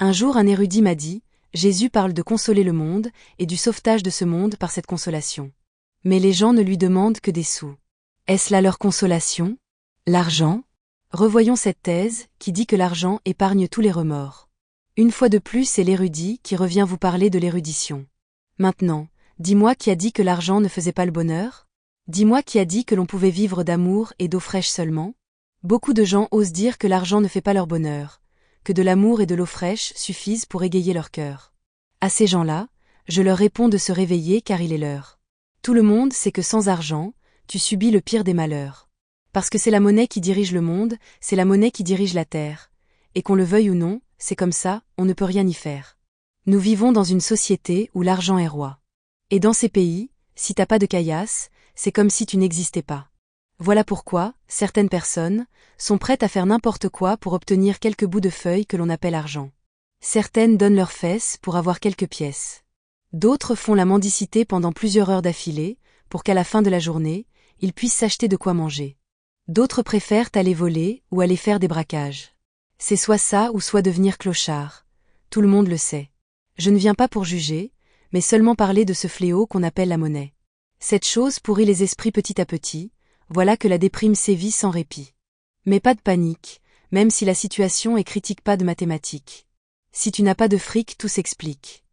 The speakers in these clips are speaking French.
Un jour un érudit m'a dit, Jésus parle de consoler le monde, et du sauvetage de ce monde par cette consolation. Mais les gens ne lui demandent que des sous. Est-ce là leur consolation? L'argent? Revoyons cette thèse, qui dit que l'argent épargne tous les remords. Une fois de plus c'est l'érudit qui revient vous parler de l'érudition. Maintenant, dis-moi qui a dit que l'argent ne faisait pas le bonheur? Dis-moi qui a dit que l'on pouvait vivre d'amour et d'eau fraîche seulement? Beaucoup de gens osent dire que l'argent ne fait pas leur bonheur, que de l'amour et de l'eau fraîche suffisent pour égayer leur cœur. À ces gens-là, je leur réponds de se réveiller car il est l'heure. Tout le monde sait que sans argent, tu subis le pire des malheurs. Parce que c'est la monnaie qui dirige le monde, c'est la monnaie qui dirige la terre. Et qu'on le veuille ou non, c'est comme ça, on ne peut rien y faire. Nous vivons dans une société où l'argent est roi. Et dans ces pays, si t'as pas de caillasse, c'est comme si tu n'existais pas. Voilà pourquoi, certaines personnes sont prêtes à faire n'importe quoi pour obtenir quelques bouts de feuilles que l'on appelle argent. Certaines donnent leurs fesses pour avoir quelques pièces. D'autres font la mendicité pendant plusieurs heures d'affilée, pour qu'à la fin de la journée, ils puissent s'acheter de quoi manger. D'autres préfèrent aller voler ou aller faire des braquages. C'est soit ça ou soit devenir clochard. Tout le monde le sait. Je ne viens pas pour juger, mais seulement parler de ce fléau qu'on appelle la monnaie. Cette chose pourrit les esprits petit à petit, voilà que la déprime sévit sans répit. Mais pas de panique, même si la situation est critique, pas de mathématiques. Si tu n'as pas de fric, tout s'explique.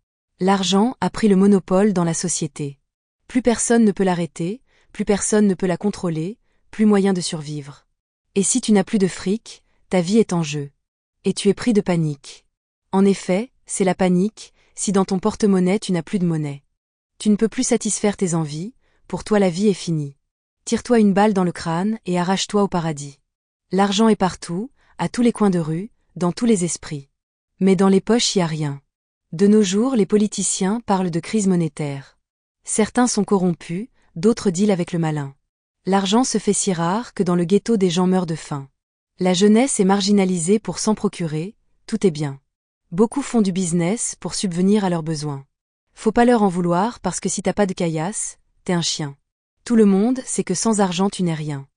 L'argent a pris le monopole dans la société. Plus personne ne peut l'arrêter, plus personne ne peut la contrôler, plus moyen de survivre. Et si tu n'as plus de fric, ta vie est en jeu. Et tu es pris de panique. En effet, c'est la panique, si dans ton porte-monnaie tu n'as plus de monnaie. Tu ne peux plus satisfaire tes envies, pour toi la vie est finie. Tire-toi une balle dans le crâne et arrache-toi au paradis. L'argent est partout, à tous les coins de rue, dans tous les esprits. Mais dans les poches y a rien. De nos jours les politiciens parlent de crise monétaire. Certains sont corrompus, d'autres dealent avec le malin. L'argent se fait si rare que dans le ghetto des gens meurent de faim. La jeunesse est marginalisée pour s'en procurer, tout est bien. Beaucoup font du business pour subvenir à leurs besoins. Faut pas leur en vouloir parce que si t'as pas de caillasse, t'es un chien. Tout le monde sait que sans argent tu n'es rien.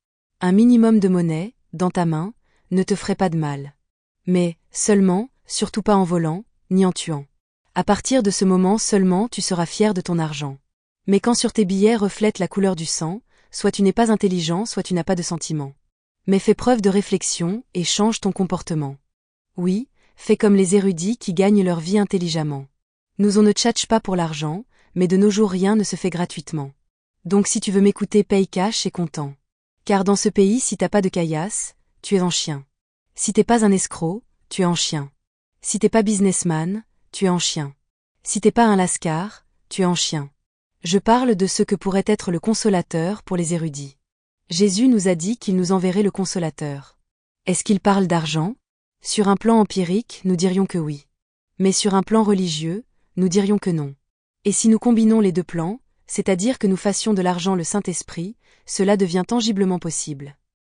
Un minimum de monnaie, dans ta main, ne te ferait pas de mal. Mais, seulement, surtout pas en volant, ni en tuant. À partir de ce moment seulement tu seras fier de ton argent. Mais quand sur tes billets reflète la couleur du sang, soit tu n'es pas intelligent, soit tu n'as pas de sentiments. Mais fais preuve de réflexion et change ton comportement. Oui, fais comme les érudits qui gagnent leur vie intelligemment. Nous on ne tchatche pas pour l'argent, mais de nos jours rien ne se fait gratuitement. Donc si tu veux m'écouter paye cash et content. Car dans ce pays si t'as pas de caillasse, tu es en chien. Si t'es pas un escroc, tu es en chien. Si t'es pas businessman, tu es en chien. Si t'es pas un lascar, tu es en chien. Je parle de ce que pourrait être le consolateur pour les érudits. Jésus nous a dit qu'il nous enverrait le consolateur. Est-ce qu'il parle d'argent? Sur un plan empirique, nous dirions que oui. Mais sur un plan religieux, nous dirions que non. Et si nous combinons les deux plans, c'est-à-dire que nous fassions de l'argent le Saint-Esprit, cela devient tangiblement possible.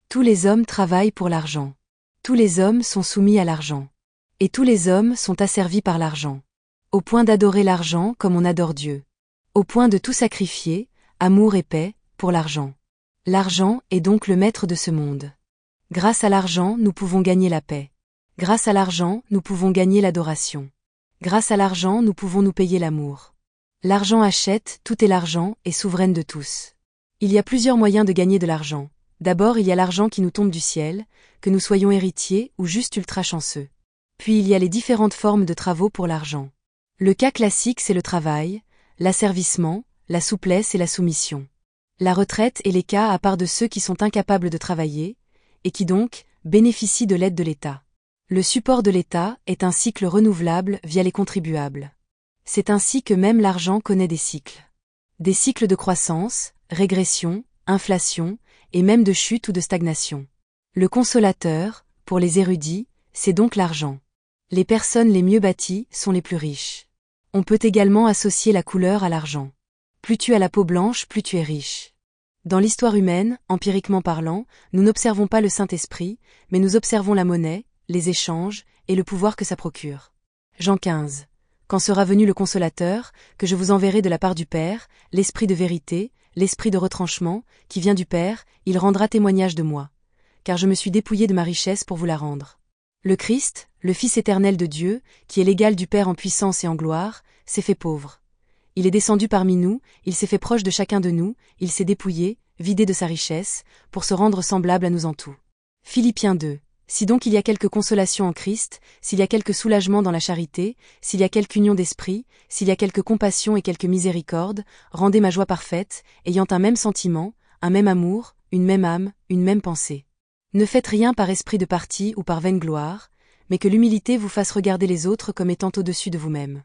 Tous les hommes travaillent pour l'argent. Tous les hommes sont soumis à l'argent. Et tous les hommes sont asservis par l'argent. Au point d'adorer l'argent comme on adore Dieu. Au point de tout sacrifier, amour et paix, pour l'argent. L'argent est donc le maître de ce monde. Grâce à l'argent, nous pouvons gagner la paix. Grâce à l'argent, nous pouvons gagner l'adoration. Grâce à l'argent, nous pouvons nous payer l'amour. L'argent achète, tout est l'argent, est souveraine de tous. Il y a plusieurs moyens de gagner de l'argent. D'abord il y a l'argent qui nous tombe du ciel, que nous soyons héritiers ou juste ultra chanceux. Puis il y a les différentes formes de travaux pour l'argent. Le cas classique c'est le travail, l'asservissement, la souplesse et la soumission. La retraite est les cas à part de ceux qui sont incapables de travailler, et qui donc bénéficient de l'aide de l'État. Le support de l'État est un cycle renouvelable via les contribuables. C'est ainsi que même l'argent connaît des cycles. Des cycles de croissance, régression, inflation, et même de chute ou de stagnation. Le consolateur, pour les érudits, c'est donc l'argent. Les personnes les mieux bâties sont les plus riches. On peut également associer la couleur à l'argent. Plus tu as la peau blanche, plus tu es riche. Dans l'histoire humaine, empiriquement parlant, nous n'observons pas le Saint-Esprit, mais nous observons la monnaie, les échanges, et le pouvoir que ça procure. Jean 15. Quand sera venu le Consolateur, que je vous enverrai de la part du Père, l'Esprit de vérité, l'Esprit de retranchement, qui vient du Père, il rendra témoignage de moi. Car je me suis dépouillé de ma richesse pour vous la rendre. Le Christ, le Fils éternel de Dieu, qui est l'égal du Père en puissance et en gloire, s'est fait pauvre. Il est descendu parmi nous, il s'est fait proche de chacun de nous, il s'est dépouillé, vidé de sa richesse, pour se rendre semblable à nous en tout. Philippiens 2. Si donc il y a quelque consolation en Christ, s'il y a quelque soulagement dans la charité, s'il y a quelque union d'esprit, s'il y a quelque compassion et quelque miséricorde, rendez ma joie parfaite, ayant un même sentiment, un même amour, une même âme, une même pensée. Ne faites rien par esprit de parti ou par vaine gloire, mais que l'humilité vous fasse regarder les autres comme étant au-dessus de vous-même.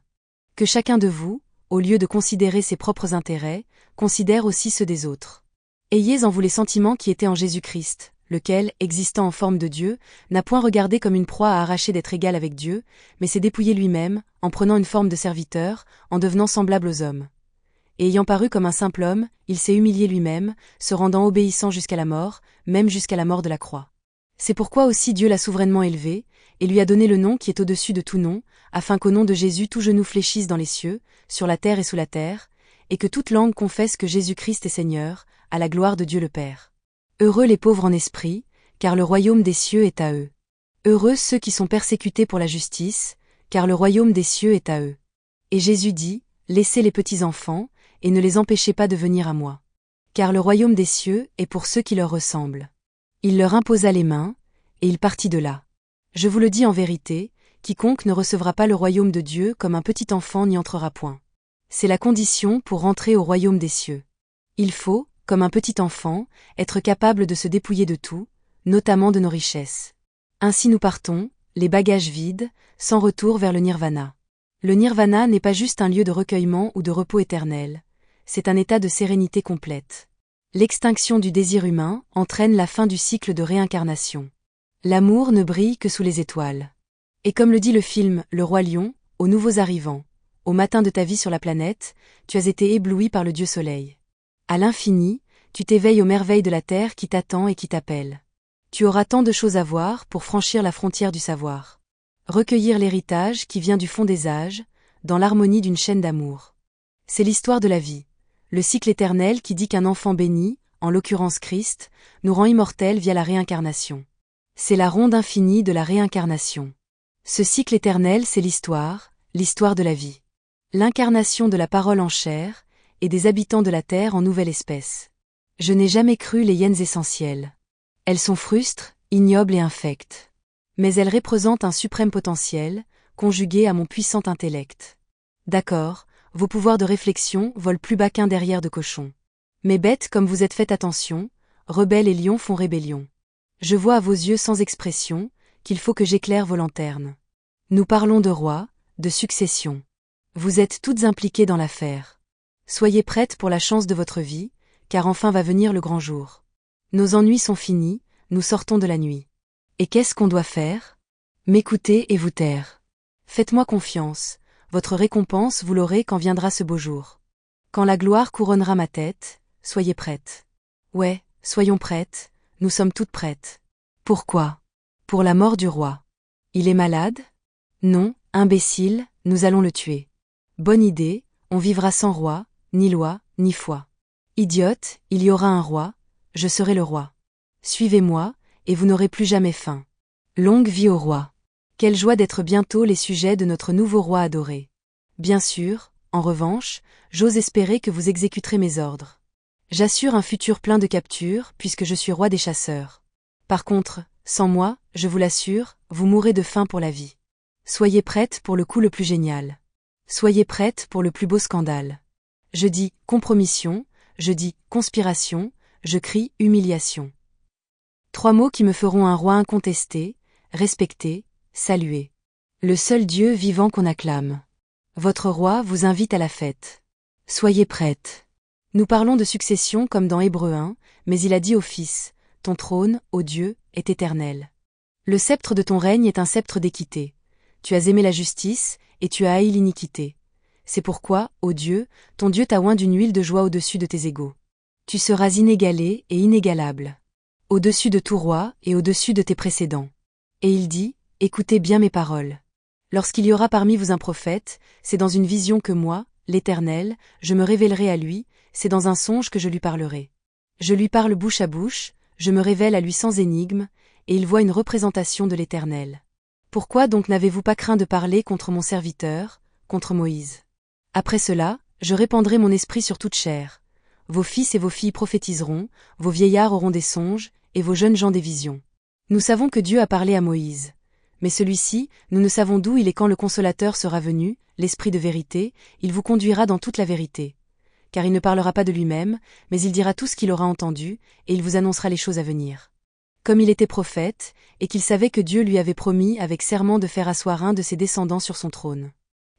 Que chacun de vous, au lieu de considérer ses propres intérêts, considère aussi ceux des autres. Ayez en vous les sentiments qui étaient en Jésus-Christ, lequel, existant en forme de Dieu, n'a point regardé comme une proie à arracher d'être égal avec Dieu, mais s'est dépouillé lui-même, en prenant une forme de serviteur, en devenant semblable aux hommes. Et ayant paru comme un simple homme, il s'est humilié lui-même, se rendant obéissant jusqu'à la mort, même jusqu'à la mort de la croix. C'est pourquoi aussi Dieu l'a souverainement élevé, et lui a donné le nom qui est au-dessus de tout nom, afin qu'au nom de Jésus tout genou fléchisse dans les cieux, sur la terre et sous la terre, et que toute langue confesse que Jésus-Christ est Seigneur, à la gloire de Dieu le Père. Heureux les pauvres en esprit, car le royaume des cieux est à eux. Heureux ceux qui sont persécutés pour la justice, car le royaume des cieux est à eux. Et Jésus dit, laissez les petits enfants, et ne les empêchez pas de venir à moi. Car le royaume des cieux est pour ceux qui leur ressemblent. Il leur imposa les mains, et il partit de là. Je vous le dis en vérité, quiconque ne recevra pas le royaume de Dieu comme un petit enfant n'y entrera point. C'est la condition pour rentrer au royaume des cieux. Il faut, comme un petit enfant, être capable de se dépouiller de tout, notamment de nos richesses. Ainsi nous partons, les bagages vides, sans retour vers le nirvana. Le nirvana n'est pas juste un lieu de recueillement ou de repos éternel, c'est un état de sérénité complète. L'extinction du désir humain entraîne la fin du cycle de réincarnation. L'amour ne brille que sous les étoiles. Et comme le dit le film Le Roi Lion, aux nouveaux arrivants, au matin de ta vie sur la planète, tu as été ébloui par le Dieu Soleil. À l'infini, tu t'éveilles aux merveilles de la terre qui t'attend et qui t'appelle. Tu auras tant de choses à voir pour franchir la frontière du savoir. Recueillir l'héritage qui vient du fond des âges, dans l'harmonie d'une chaîne d'amour. C'est l'histoire de la vie, le cycle éternel qui dit qu'un enfant béni, en l'occurrence Christ, nous rend immortels via la réincarnation. C'est la ronde infinie de la réincarnation. Ce cycle éternel, c'est l'histoire de la vie. L'incarnation de la parole en chair, et des habitants de la terre en nouvelle espèce. Je n'ai jamais cru les hyènes essentielles. Elles sont frustres, ignobles et infectes. Mais elles représentent un suprême potentiel, conjugué à mon puissant intellect. D'accord, vos pouvoirs de réflexion volent plus bas qu'un derrière de cochon. Mais bêtes comme vous êtes, faites attention, rebelles et lions font rébellion. Je vois à vos yeux sans expression, qu'il faut que j'éclaire vos lanternes. Nous parlons de roi, de succession. Vous êtes toutes impliquées dans l'affaire. Soyez prêtes pour la chance de votre vie, car enfin va venir le grand jour. Nos ennuis sont finis, nous sortons de la nuit. Et qu'est-ce qu'on doit faire? M'écouter et vous taire. Faites-moi confiance, votre récompense vous l'aurez quand viendra ce beau jour. Quand la gloire couronnera ma tête, soyez prêtes. Ouais, soyons prêtes, nous sommes toutes prêtes. Pourquoi? Pour la mort du roi. Il est malade? Non, imbécile, nous allons le tuer. Bonne idée, on vivra sans roi, ni loi, ni foi. Idiote, il y aura un roi, je serai le roi. Suivez-moi, et vous n'aurez plus jamais faim. Longue vie au roi. Quelle joie d'être bientôt les sujets de notre nouveau roi adoré. Bien sûr, en revanche, j'ose espérer que vous exécuterez mes ordres. J'assure un futur plein de captures, puisque je suis roi des chasseurs. Par contre, sans moi, je vous l'assure, vous mourrez de faim pour la vie. Soyez prêtes pour le coup le plus génial. Soyez prêtes pour le plus beau scandale. Je dis compromission, je dis conspiration, je crie humiliation. 3 mots qui me feront un roi incontesté, respecté, salué. Le seul Dieu vivant qu'on acclame. Votre roi vous invite à la fête. Soyez prêtes. Nous parlons de succession comme dans Hébreux 1, mais il a dit au Fils, ton trône, ô Dieu, est éternel. Le sceptre de ton règne est un sceptre d'équité. Tu as aimé la justice, et tu as haï l'iniquité. C'est pourquoi, ô Dieu, ton Dieu t'a oint d'une huile de joie au-dessus de tes égaux. Tu seras inégalé et inégalable. Au-dessus de tout roi et au-dessus de tes précédents. Et il dit, écoutez bien mes paroles. Lorsqu'il y aura parmi vous un prophète, c'est dans une vision que moi, l'Éternel, je me révélerai à lui, c'est dans un songe que je lui parlerai. Je lui parle bouche à bouche, je me révèle à lui sans énigme, et il voit une représentation de l'Éternel. Pourquoi donc n'avez-vous pas craint de parler contre mon serviteur, contre Moïse? Après cela, je répandrai mon esprit sur toute chair. Vos fils et vos filles prophétiseront, vos vieillards auront des songes, et vos jeunes gens des visions. Nous savons que Dieu a parlé à Moïse. Mais celui-ci, nous ne savons d'où il est quand le Consolateur sera venu, l'Esprit de vérité, il vous conduira dans toute la vérité. Car il ne parlera pas de lui-même, mais il dira tout ce qu'il aura entendu, et il vous annoncera les choses à venir. Comme il était prophète, et qu'il savait que Dieu lui avait promis avec serment de faire asseoir un de ses descendants sur son trône.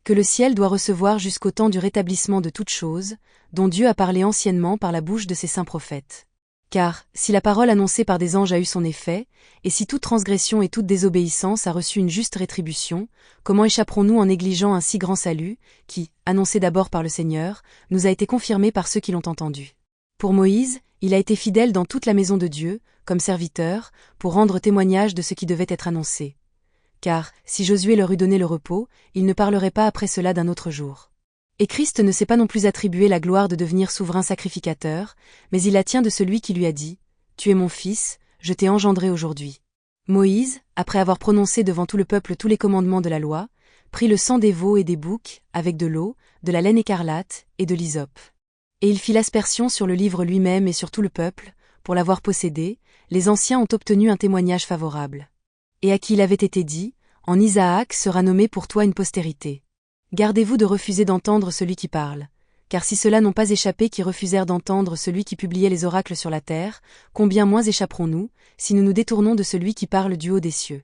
Que le ciel doit recevoir jusqu'au temps du rétablissement de toutes choses, dont Dieu a parlé anciennement par la bouche de ses saints prophètes. Car, si la parole annoncée par des anges a eu son effet, et si toute transgression et toute désobéissance a reçu une juste rétribution, comment échapperons-nous en négligeant un si grand salut, qui, annoncé d'abord par le Seigneur, nous a été confirmé par ceux qui l'ont entendu? Pour Moïse, il a été fidèle dans toute la maison de Dieu, comme serviteur, pour rendre témoignage de ce qui devait être annoncé. Car, si Josué leur eût donné le repos, il ne parlerait pas après cela d'un autre jour. Et Christ ne s'est pas non plus attribué la gloire de devenir souverain sacrificateur, mais il la tient de celui qui lui a dit « Tu es mon fils, je t'ai engendré aujourd'hui ». Moïse, après avoir prononcé devant tout le peuple tous les commandements de la loi, prit le sang des veaux et des boucs, avec de l'eau, de la laine écarlate et de l'hysope. Et il fit l'aspersion sur le livre lui-même et sur tout le peuple, pour l'avoir possédé, les anciens ont obtenu un témoignage favorable. Et à qui il avait été dit « En Isaac sera nommé pour toi une postérité ». Gardez-vous de refuser d'entendre celui qui parle, car si ceux-là n'ont pas échappé qui refusèrent d'entendre celui qui publiait les oracles sur la terre, combien moins échapperons-nous, si nous nous détournons de celui qui parle du haut des cieux.